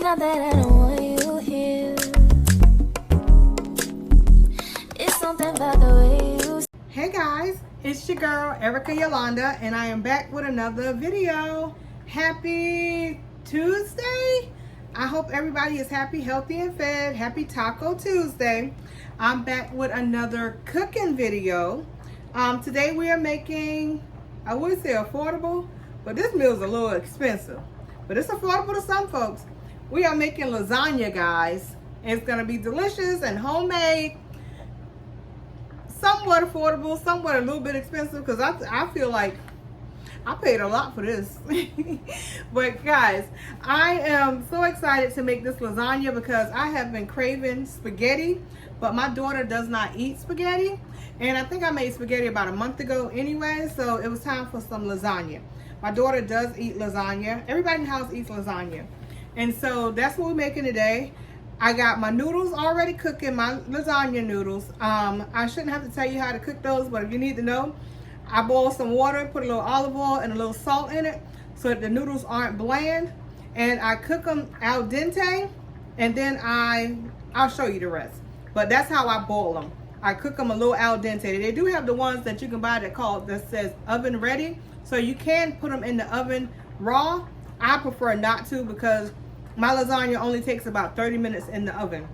not that I don't want you here. It's something about the way you. Hey guys, it's your girl Erica Yolanda, and I am back with another video. Happy Tuesday. I hope everybody is happy, healthy, and fed. Happy Taco Tuesday. I'm back with another cooking video. Today we are making, I would say affordable, but this meal is a little expensive. But it's affordable to some folks. We are making lasagna, guys. It's going to be delicious and homemade. Somewhat affordable, somewhat a little bit expensive, because I feel like I paid a lot for this. But guys, I am so excited to make this lasagna because I have been craving spaghetti, but my daughter does not eat spaghetti. And I think I made spaghetti about a month ago anyway, so it was time for some lasagna. My daughter does eat lasagna. Everybody in the house eats lasagna. And so that's what we're making today. I got my noodles already cooking, my lasagna noodles. I shouldn't have to tell you how to cook those, but if you need to know, I boil some water, put a little olive oil and a little salt in it so that the noodles aren't bland. And I cook them al dente, and then I'll show you the rest. But that's how I boil them. I cook them a little al dente. They do have the ones that you can buy that says oven ready. So you can put them in the oven raw. I prefer not to because my lasagna only takes about 30 minutes in the oven.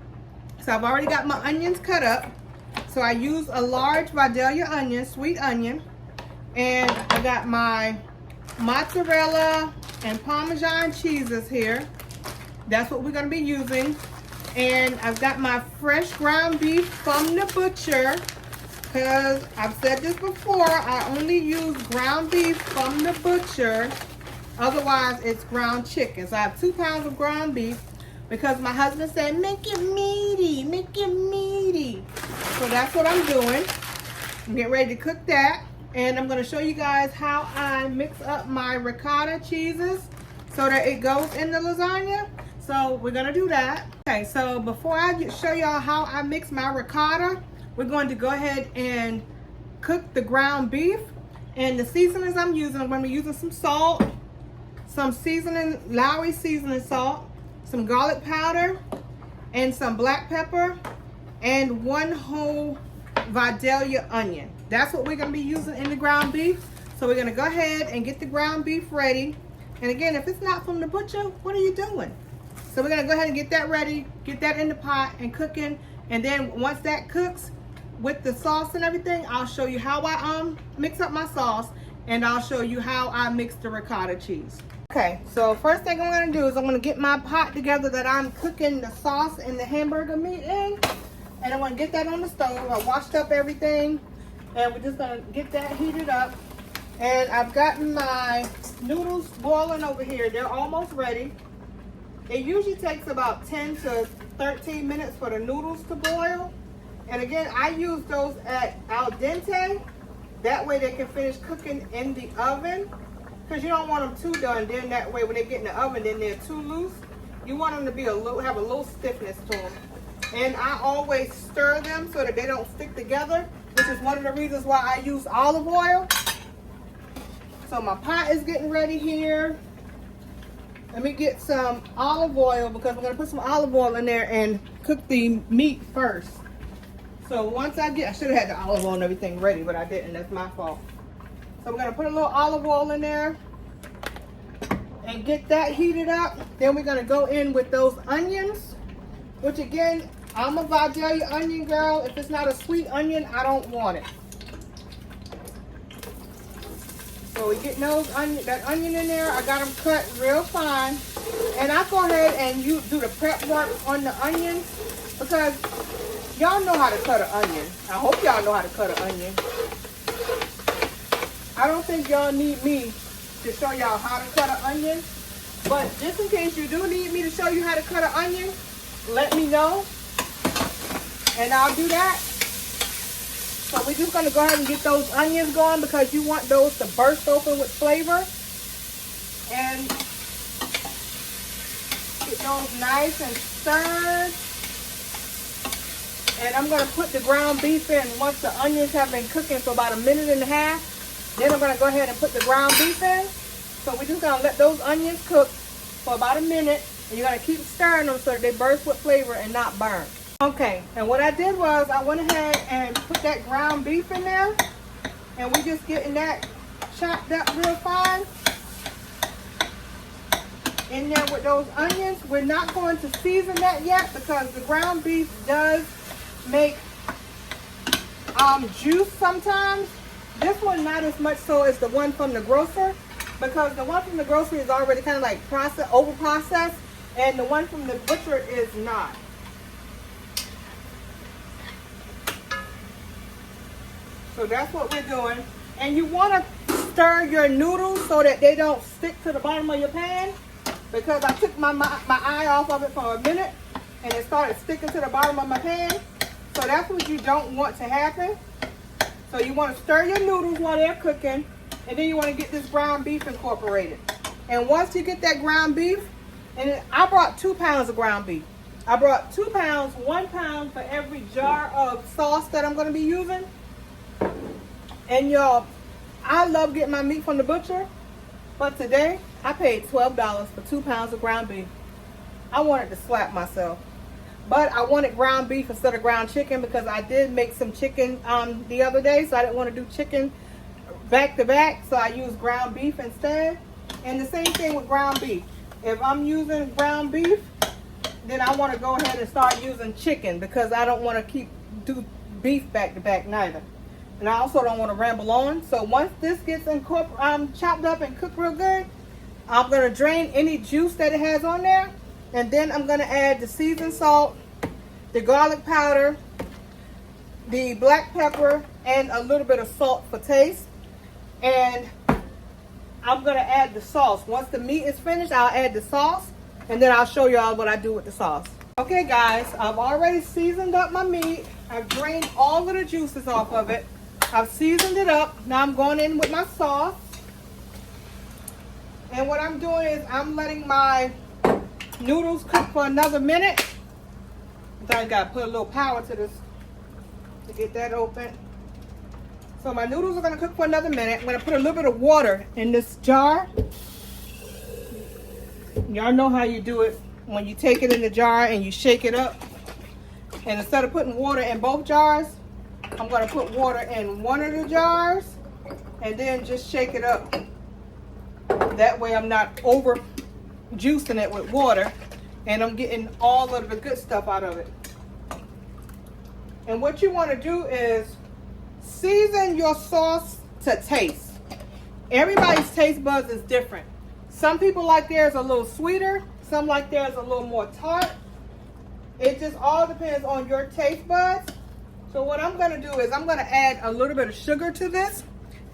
So I've already got my onions cut up. So I use a large Vidalia onion, sweet onion. And I got my mozzarella and Parmesan cheeses here. That's what we're going to be using. And I've got my fresh ground beef from the butcher. Because I've said this before, I only use ground beef from the butcher. Otherwise, it's ground chicken. So I have 2 pounds of ground beef because my husband said, make it meaty, make it meaty. So that's what I'm doing. I'm getting ready to cook that. And I'm going to show you guys how I mix up my ricotta cheeses so that it goes in the lasagna. So we're going to do that. Okay, so before I show y'all how I mix my ricotta, we're going to go ahead and cook the ground beef. And the seasonings I'm using, I'm going to be using some salt, some seasoning, Lowry seasoning salt, some garlic powder, and some black pepper, and 1 whole Vidalia onion. That's what we're going to be using in the ground beef. So we're going to go ahead and get the ground beef ready. And again, if it's not from the butcher, what are you doing? So we're going to go ahead and get that ready, get that in the pot and cooking. And then once that cooks with the sauce and everything, I'll show you how I mix up my sauce, and I'll show you how I mix the ricotta cheese. Okay, so first thing I'm going to do is I'm going to get my pot together that I'm cooking the sauce and the hamburger meat in. And I'm going to get that on the stove. I washed up everything. And we're just going to get that heated up. And I've gotten my noodles boiling over here. They're almost ready. It usually takes about 10 to 13 minutes for the noodles to boil. And again, I use those at al dente. That way they can finish cooking in the oven. Because you don't want them too done. Then that way when they get in the oven, then they're too loose. You want them to be have a little stiffness to them. And I always stir them so that they don't stick together, which is one of the reasons why I use olive oil. So my pot is getting ready here. Let me get some olive oil because I'm going to put some olive oil in there and cook the meat first. So once I should have had the olive oil and everything ready, but I didn't. That's my fault. So we're going to put a little olive oil in there and get that heated up. Then we're going to go in with those onions, which again, I'm a Vidalia onion girl. If it's not a sweet onion, I don't want it. So we're getting that onion in there. I got them cut real fine. And I go ahead and do the prep work on the onions because y'all know how to cut an onion. I hope y'all know how to cut an onion. I don't think y'all need me to show y'all how to cut an onion. But just in case you do need me to show you how to cut an onion, let me know. And I'll do that. So we're just going to go ahead and get those onions going because you want those to burst open with flavor. And get those nice and stirred. And I'm going to put the ground beef in once the onions have been cooking for about 1.5 minutes. Then I'm going to go ahead and put the ground beef in. So we're just going to let those onions cook for about 1 minute. And you gotta keep stirring them so that they burst with flavor and not burn. Okay, and what I did was I went ahead and put that ground beef in there. And we just getting that chopped up real fine. In there with those onions. We're not going to season that yet because the ground beef does make juice sometimes. This one not as much so as the one from the grocer, because the one from the grocery is already kind of like over processed, and the one from the butcher is not. So that's what we're doing. And you want to stir your noodles so that they don't stick to the bottom of your pan, because I took my eye off of it for a minute and it started sticking to the bottom of my pan. So that's what you don't want to happen. So you want to stir your noodles while they're cooking, and then you want to get this ground beef incorporated. And once you get that ground beef, and I brought 2 pounds of ground beef. I brought 2 pounds, 1 pound for every jar of sauce that I'm going to be using. And y'all, I love getting my meat from the butcher, but today I paid $12 for 2 pounds of ground beef. I wanted to slap myself. But I wanted ground beef instead of ground chicken because I did make some chicken the other day, so I didn't want to do chicken back to back, so I used ground beef instead. And the same thing with ground beef. If I'm using ground beef, then I want to go ahead and start using chicken because I don't want to do beef back to back neither. And I also don't want to ramble on. So once this gets chopped up and cooked real good, I'm going to drain any juice that it has on there. And then I'm going to add the seasoned salt, the garlic powder, the black pepper, and a little bit of salt for taste. And I'm going to add the sauce. Once the meat is finished, I'll add the sauce. And then I'll show y'all what I do with the sauce. Okay, guys, I've already seasoned up my meat. I've drained all of the juices off of it. I've seasoned it up. Now I'm going in with my sauce. And what I'm doing is I'm letting my noodles cook for another minute. I gotta put a little power to this to get that open. So my noodles are gonna cook for another minute. I'm gonna put a little bit of water in this jar. Y'all know how you do it when you take it in the jar and you shake it up. And instead of putting water in both jars, I'm gonna put water in one of the jars and then just shake it up. That way I'm not over juicing it with water, and I'm getting all of the good stuff out of it. And what you want to do is season your sauce to taste. Everybody's taste buds is different. Some people like theirs a little sweeter, some like theirs a little more tart. It just all depends on your taste buds. So what I'm going to do is I'm going to add a little bit of sugar to this,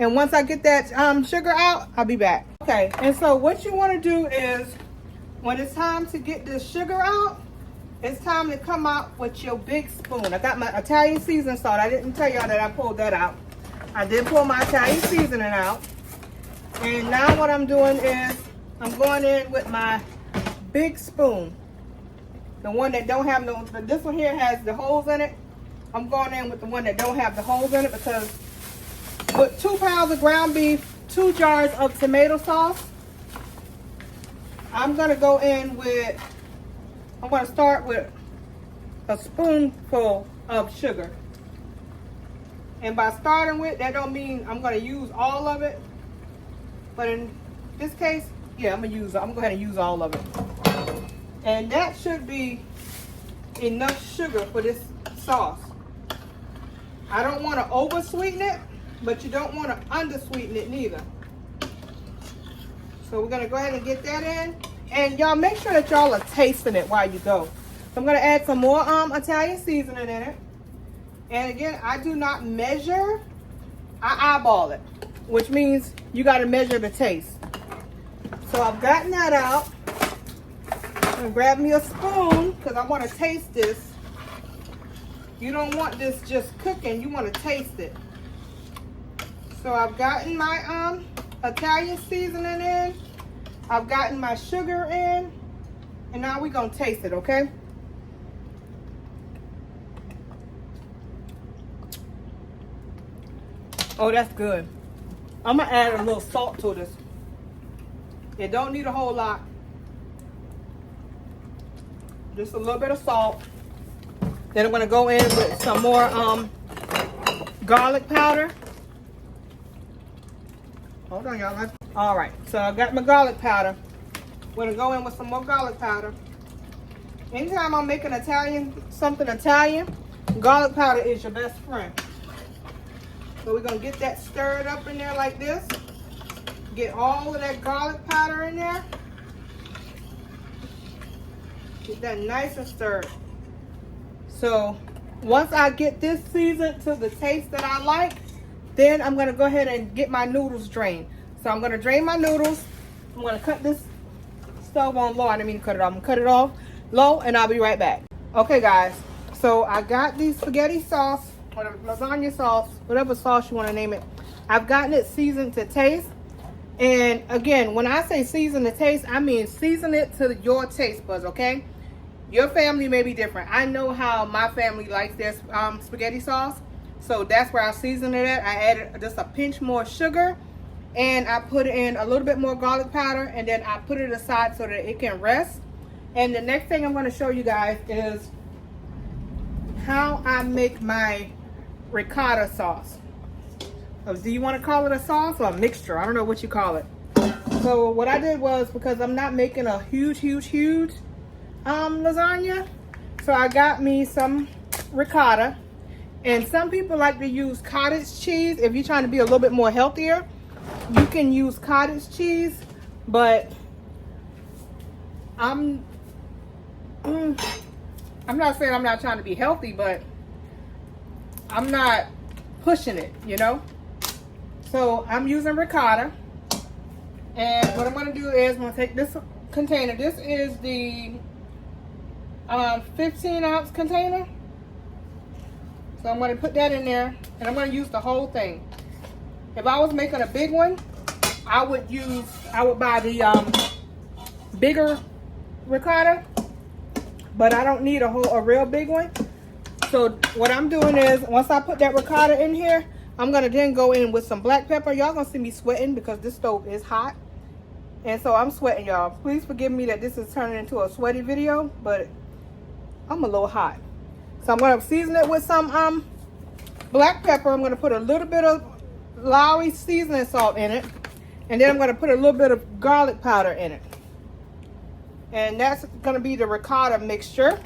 and once I get that sugar out, I'll be back. Okay, and so what you want to do is, when it's time to get this sugar out, it's time to come out with your big spoon. I got my Italian seasoning salt. I didn't tell y'all that I pulled that out. I did pull my Italian seasoning out. And now what I'm doing is I'm going in with my big spoon. The one that don't have no, this one here has the holes in it. I'm going in with the one that don't have the holes in it, because with 2 pounds of ground beef, 2 jars of tomato sauce, I'm going to go in with, I'm going to start with a spoonful of sugar. And by starting with, that don't mean I'm going to use all of it. But in this case, yeah, I'm going to go ahead and use all of it. And that should be enough sugar for this sauce. I don't want to over sweeten it, but you don't want to under sweeten it neither. So we're going to go ahead and get that in. And y'all make sure that y'all are tasting it while you go. So I'm going to add some more Italian seasoning in it. And again, I do not measure. I eyeball it, which means you got to measure the taste. So I've gotten that out. I'm going to grab me a spoon because I want to taste this. You don't want this just cooking. You want to taste it. So I've gotten my Italian seasoning in. I've gotten my sugar in. And now we're going to taste it, okay? Oh, that's good. I'm going to add a little salt to this. It don't need a whole lot. just a little bit of salt. Then I'm going to go in with some more garlic powder. Hold on, y'all. All right, so I got my garlic powder. I'm going to go in with some more garlic powder. Anytime I'm making something Italian, garlic powder is your best friend. So we're going to get that stirred up in there like this. Get all of that garlic powder in there. Get that nice and stirred. So once I get this seasoned to the taste that I like, then I'm going to go ahead and get my noodles drained. So I'm going to drain my noodles. I'm going to cut this stove on low. I didn't mean to cut it off. I'm going to cut it off low and I'll be right back. Okay guys, so I got the spaghetti sauce or the lasagna sauce, whatever sauce you want to name it. I've gotten it seasoned to taste. And again, when I say season to taste, I mean season it to your taste buds, okay? Your family may be different. I know how my family likes their spaghetti sauce. So that's where I season it at. I added just a pinch more sugar. And I put in a little bit more garlic powder. And then I put it aside so that it can rest. And the next thing I'm going to show you guys is how I make my ricotta sauce. Do you want to call it a sauce or a mixture? I don't know what you call it. So what I did was, because I'm not making a huge lasagna, so I got me some ricotta. And some people like to use cottage cheese. If you're trying to be a little bit more healthier, you can use cottage cheese. But I'm not saying I'm not trying to be healthy, but I'm not pushing it, you know. So I'm using ricotta, and what I'm going to do is I'm going to take this container. This is the 15-ounce container. So I'm going to put that in there, and I'm going to use the whole thing. If I was making a big one, I would buy the bigger ricotta, but I don't need a real big one. So what I'm doing is, once I put that ricotta in here, I'm going to then go in with some black pepper. Y'all going to see me sweating because this stove is hot. And so I'm sweating, y'all. Please forgive me that this is turning into a sweaty video, but I'm a little hot. So I'm going to season it with some black pepper. I'm going to put a little bit of Lowry seasoning salt in it. And then I'm going to put a little bit of garlic powder in it. And that's going to be the ricotta mixture.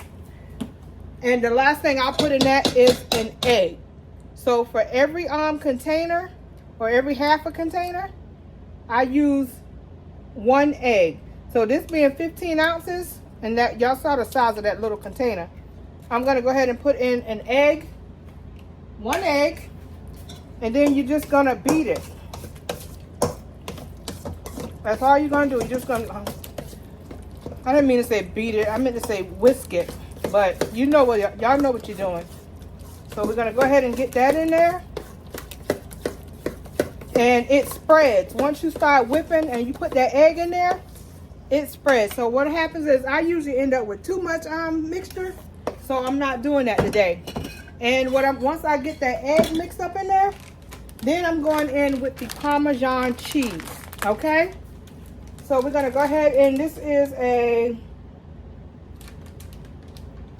And the last thing I'll put in that is an egg. So for every container, or every half a container, I use 1 egg. So this being 15 ounces, and that y'all saw the size of that little container, I'm going to go ahead and put in an egg, 1 egg, and then you're just going to beat it. That's all you're going to do. You're just going to, I didn't mean to say beat it. I meant to say whisk it. But you know what, y'all know what you're doing. So we're going to go ahead and get that in there. And it spreads. Once you start whipping and you put that egg in there, it spreads. So what happens is I usually end up with too much mixture. So I'm not doing that today. And once I get that egg mixed up in there, then I'm going in with the Parmesan cheese. Okay? So we're going to go ahead, and this is a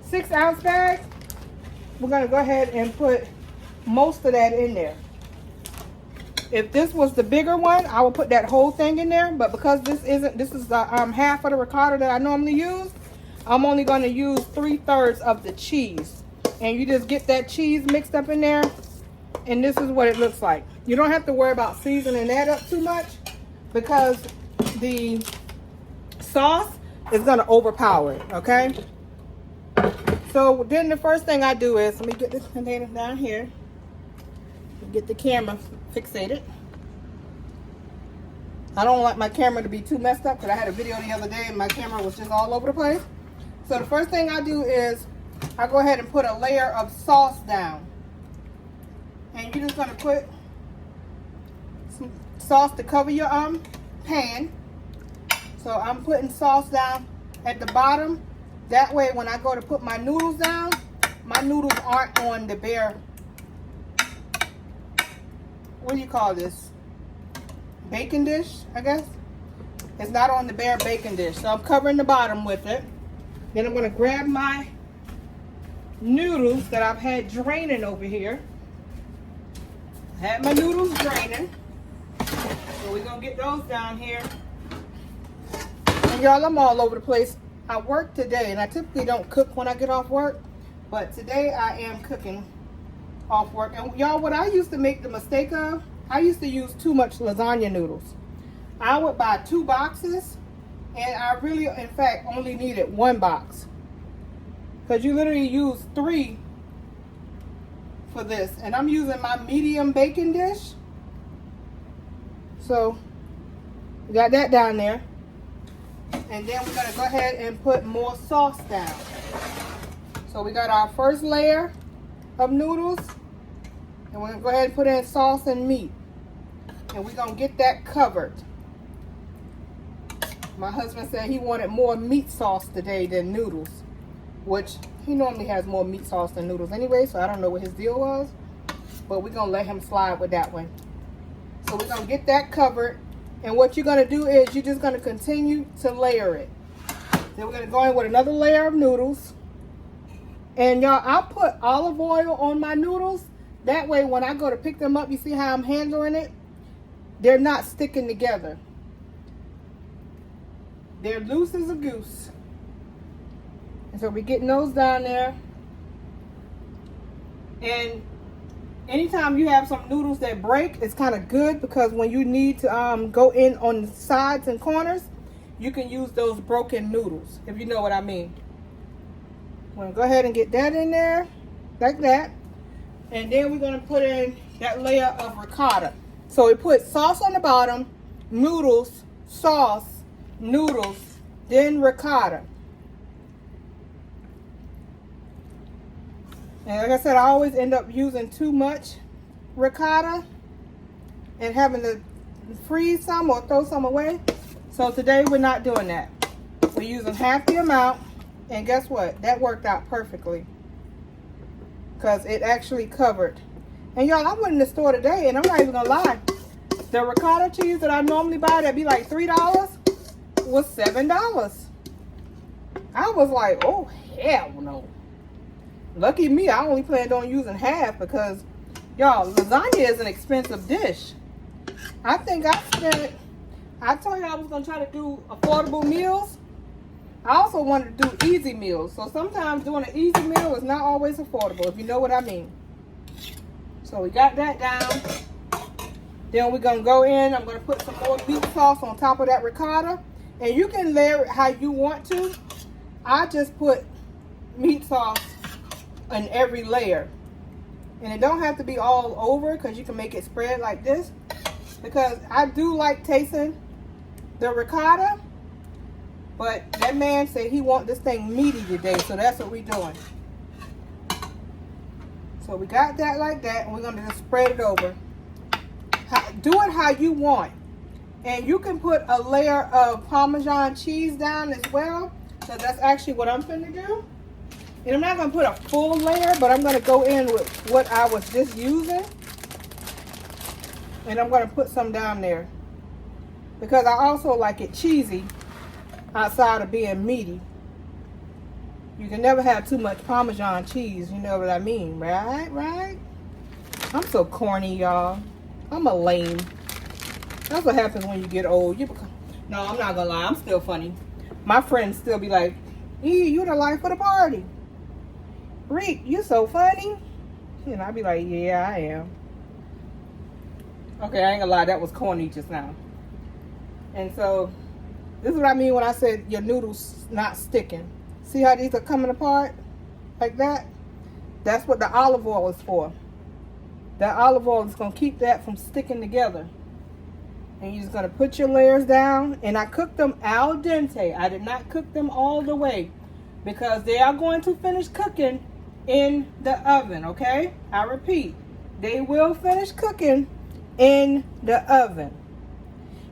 6-ounce bag. We're going to go ahead and put most of that in there. If this was the bigger one, I would put that whole thing in there. But because this is the half of the ricotta that I normally use, I'm only going to use 3/3 of the cheese. And you just get that cheese mixed up in there. And this is what it looks like. You don't have to worry about seasoning that up too much, because the sauce is going to overpower it, okay? So then the first thing I do is, let me get this container down here. Get the camera fixated. I don't like my camera to be too messed up, because I had a video the other day and my camera was just all over the place. So the first thing I do is I go ahead and put a layer of sauce down. And you're just going to put some sauce to cover your pan. So I'm putting sauce down at the bottom. That way when I go to put my noodles down, my noodles aren't on the bare, what do you call this? Baking dish, I guess. It's not on the bare baking dish. So I'm covering the bottom with it. Then I'm going to grab my noodles that I've had draining over here. I had my noodles draining. So we're going to get those down here. And y'all, I'm all over the place. I work today, and I typically don't cook when I get off work. But today I am cooking off work. And y'all, what I used to make the mistake of, I used to use too much lasagna noodles. I would buy 2 boxes, and I really, in fact, only needed 1 box. Because you literally use 3 for this. And I'm using my medium baking dish. So, we got that down there. And then we're going to go ahead and put more sauce down. So we got our first layer of noodles. And we're going to go ahead and put in sauce and meat. And we're going to get that covered. My husband said he wanted more meat sauce today than noodles. Which he normally has more meat sauce than noodles anyway. So I don't know what his deal was. But we're going to let him slide with that one. So we're going to get that covered. And what you're going to do is you're just going to continue to layer it. Then we're going to go in with another layer of noodles. And y'all, I'll put olive oil on my noodles. That way when I go to pick them up, you see how I'm handling it? They're not sticking together. They're loose as a goose. And so we're getting those down there. And anytime you have some noodles that break, it's kind of good because when you need to go in on the sides and corners, you can use those broken noodles, if you know what I mean. I'm going to go ahead and get that in there, like that. And then we're going to put in that layer of ricotta. So we put sauce on the bottom, noodles, sauce, noodles, then ricotta. And like I said, I always end up using too much ricotta and having to freeze some or throw some away. So today we're not doing that. We're using half the amount. And guess what? That worked out perfectly. Because it actually covered. And y'all, I went in the store today and I'm not even going to lie. The ricotta cheese that I normally buy that'd be like $3 was $7. I was like, oh, hell no. Lucky me, I only planned on using half because, y'all, lasagna is an expensive dish. I think I told you I was going to try to do affordable meals. I also wanted to do easy meals. So sometimes doing an easy meal is not always affordable, if you know what I mean. So we got that down. Then we're going to go in. I'm going to put some more meat sauce on top of that ricotta. And you can layer it how you want to. I just put meat sauce in every layer. And it don't have to be all over because you can make it spread like this. Because I do like tasting the ricotta. But that man said he want this thing meaty today. So that's what we're doing. So we got that like that. And we're going to just spread it over. Do it how you want. And you can put a layer of Parmesan cheese down as well. So that's actually what I'm finna do. And I'm not going to put a full layer, but I'm going to go in with what I was just using. And I'm going to put some down there. Because I also like it cheesy outside of being meaty. You can never have too much Parmesan cheese, you know what I mean, right? Right? I'm so corny, y'all. I'm a lame. That's what happens when you get old. No, I'm not going to lie. I'm still funny. My friends still be like, you the life of the party. Reek, you so funny. And I be like, yeah, I am. Okay, I ain't gonna lie, that was corny just now. And so, this is what I mean when I said your noodles not sticking. See how these are coming apart? Like that? That's what the olive oil is for. That olive oil is gonna keep that from sticking together. And you're just gonna put your layers down. And I cooked them al dente. I did not cook them all the way. Because they are going to finish cooking in the oven, okay? I repeat, they will finish cooking in the oven.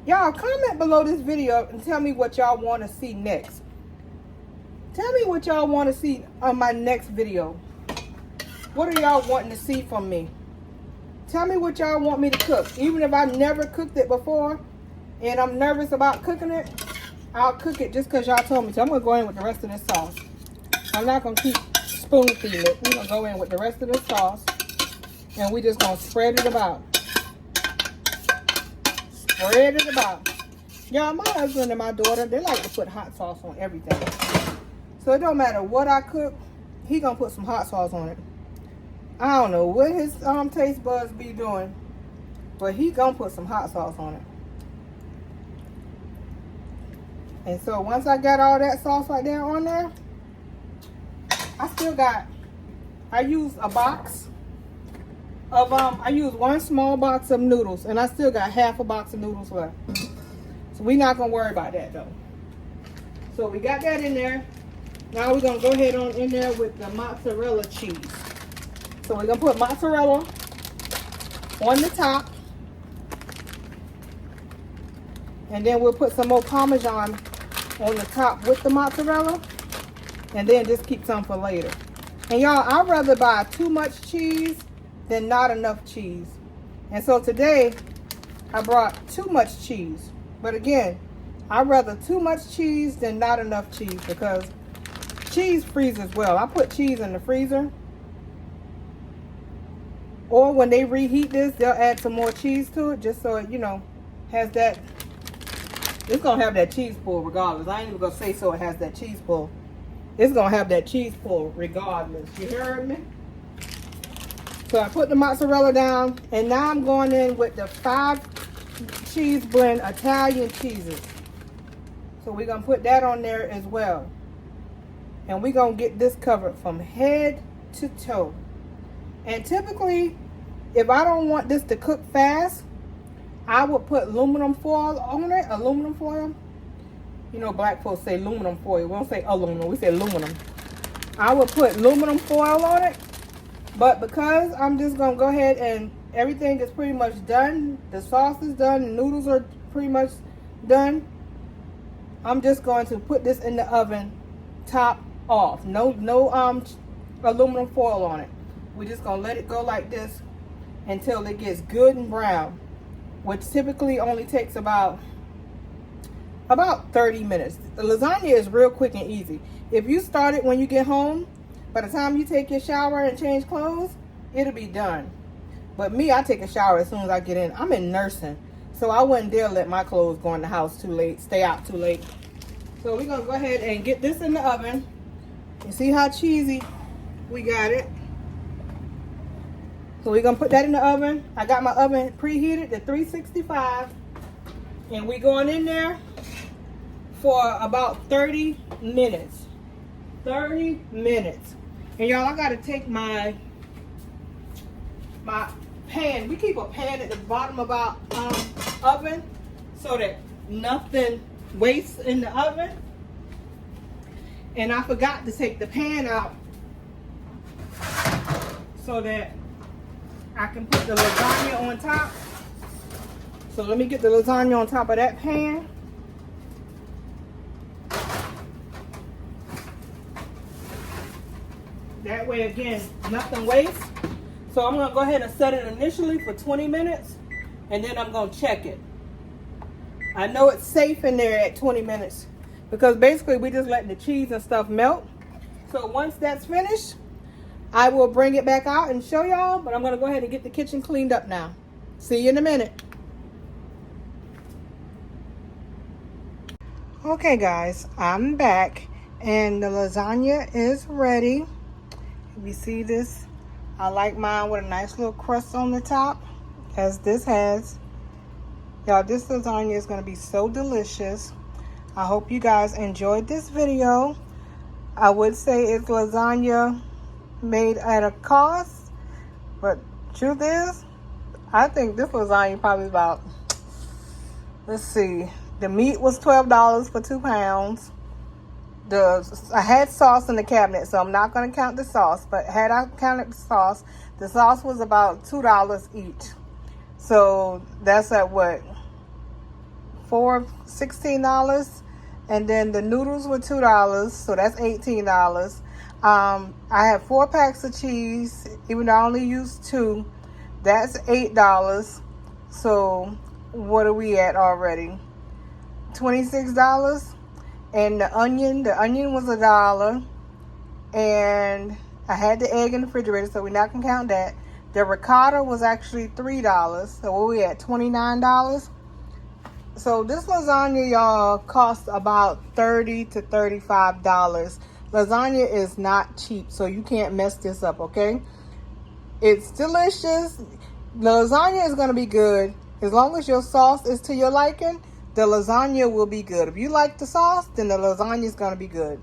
Y'all comment below this video and tell me what y'all want to see next. Tell me what y'all want to see on my next video. What are y'all wanting to see from me? Tell me what y'all want me to cook. Even if I never cooked it before and I'm nervous about cooking it, I'll cook it just because y'all told me to. I'm going to go in with the rest of this sauce. I'm not going to keep spoon feeding it. We're going to go in with the rest of the sauce. And we just going to spread it about. Spread it about. Y'all, my husband and my daughter, they like to put hot sauce on everything. So it don't matter what I cook, he going to put some hot sauce on it. I don't know what his taste buds be doing, but he going to put some hot sauce on it. And so once I got all that sauce right there on there, I use a box of, I use one small box of noodles, and I still got half a box of noodles left. So we're not going to worry about that, though. So we got that in there. Now we're going to go ahead on in there with the mozzarella cheese. So we're going to put mozzarella on the top. And then we'll put some more Parmesan on the top with the mozzarella. And then just keep some for later. And y'all, I'd rather buy too much cheese than not enough cheese. And so today, I brought too much cheese. But again, I'd rather too much cheese than not enough cheese, because cheese freezes well. I put cheese in the freezer. Or when they reheat this, they'll add some more cheese to it, just so it, you know, has that. It's going to have that cheese pull regardless. I ain't even going to say so it has that cheese pull. It's going to have that cheese pull regardless. You heard me? So I put the mozzarella down, and now I'm going in with the 5 cheese blend Italian cheeses. So we're going to put that on there as well. And we're going to get this covered from head to toe. And typically, if I don't want this to cook fast, I would put aluminum foil on it. Aluminum foil. You know, black folks say aluminum foil. We don't say aluminum, we say aluminum. I would put aluminum foil on it. But because I'm just going to go ahead and everything is pretty much done. The sauce is done. The noodles are pretty much done. I'm just going to put this in the oven top off. No aluminum foil on it. We're just going to let it go like this until it gets good and brown, which typically only takes about 30 minutes. The lasagna is real quick and easy. If you start it when you get home, by the time you take your shower and change clothes, it'll be done. But me, I take a shower as soon as I get in. I'm in nursing, so I wouldn't dare let my clothes go in the house too late, stay out too late. So we're going to go ahead and get this in the oven. You see how cheesy we got it? So we're going to put that in the oven. I got my oven preheated to 365. And we're going in there for about 30 minutes. 30 minutes. And y'all, I got to take my pan. We keep a pan at the bottom of our oven so that nothing wastes in the oven. And I forgot to take the pan out so that I can put the lasagna on top. So let me get the lasagna on top of that pan. That way, again, nothing wastes. So I'm going to go ahead and set it initially for 20 minutes. And then I'm going to check it. I know it's safe in there at 20 minutes. Because basically, we're just letting the cheese and stuff melt. So once that's finished, I will bring it back out and show y'all. But I'm going to go ahead and get the kitchen cleaned up now. See you in a minute. Okay, guys, I'm back. And the lasagna is ready. If you see this, I like mine with a nice little crust on the top, as this has. Y'all, this lasagna is going to be so delicious. I hope you guys enjoyed this video. I would say it's lasagna made at a cost, but truth is, I think this lasagna probably about, let's see, the meat was $12 for 2 pounds. I had sauce in the cabinet, so I'm not going to count the sauce, but had I counted the sauce was about $2 each. So that's at what, $16? And then the noodles were $2, so that's $18. I had 4 packs of cheese, even though I only used 2. That's $8. So what are we at already? $26? And the onion was $1. And I had the egg in the refrigerator, so we're not gonna count that. The ricotta was actually $3. So what we at, $29? So this lasagna, y'all, costs about $30 to $35. Lasagna is not cheap, so you can't mess this up, okay? It's delicious. The lasagna is gonna be good. As long as your sauce is to your liking, the lasagna will be good. If you like the sauce, then the lasagna is gonna be good.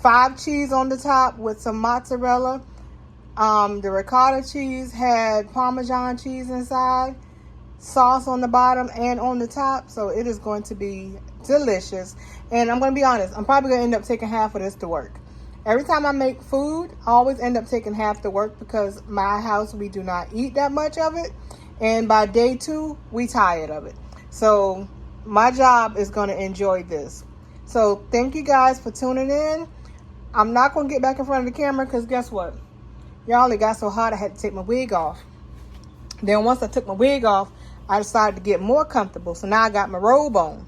5 cheese on the top with some mozzarella. The ricotta cheese had Parmesan cheese inside, sauce on the bottom and on the top, so it is going to be delicious. And I'm going to be honest, I'm probably going to end up taking half of this to work. Every time I make food, I always end up taking half to work because my house, we do not eat that much of it, and by day 2 we tired of it. So my job is going to enjoy this. So thank you guys for tuning in. I'm not going to get back in front of the camera because guess what? Y'all, it got so hot I had to take my wig off. Then once I took my wig off, I decided to get more comfortable. So now I got my robe on.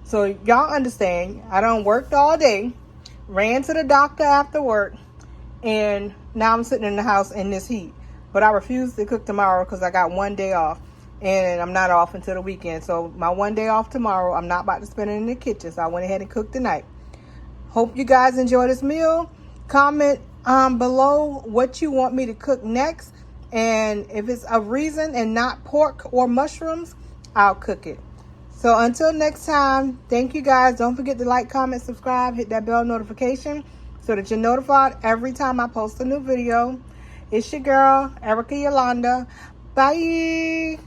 So y'all understand, I done worked all day, ran to the doctor after work, and now I'm sitting in the house in this heat. But I refuse to cook tomorrow because I got one day off. And I'm not off until the weekend. So my one day off tomorrow, I'm not about to spend it in the kitchen. So I went ahead and cooked tonight. Hope you guys enjoy this meal. Comment below what you want me to cook next. And if it's a reason and not pork or mushrooms, I'll cook it. So until next time, thank you guys. Don't forget to like, comment, subscribe, hit that bell notification so that you're notified every time I post a new video. It's your girl, Erica Yolanda. Bye.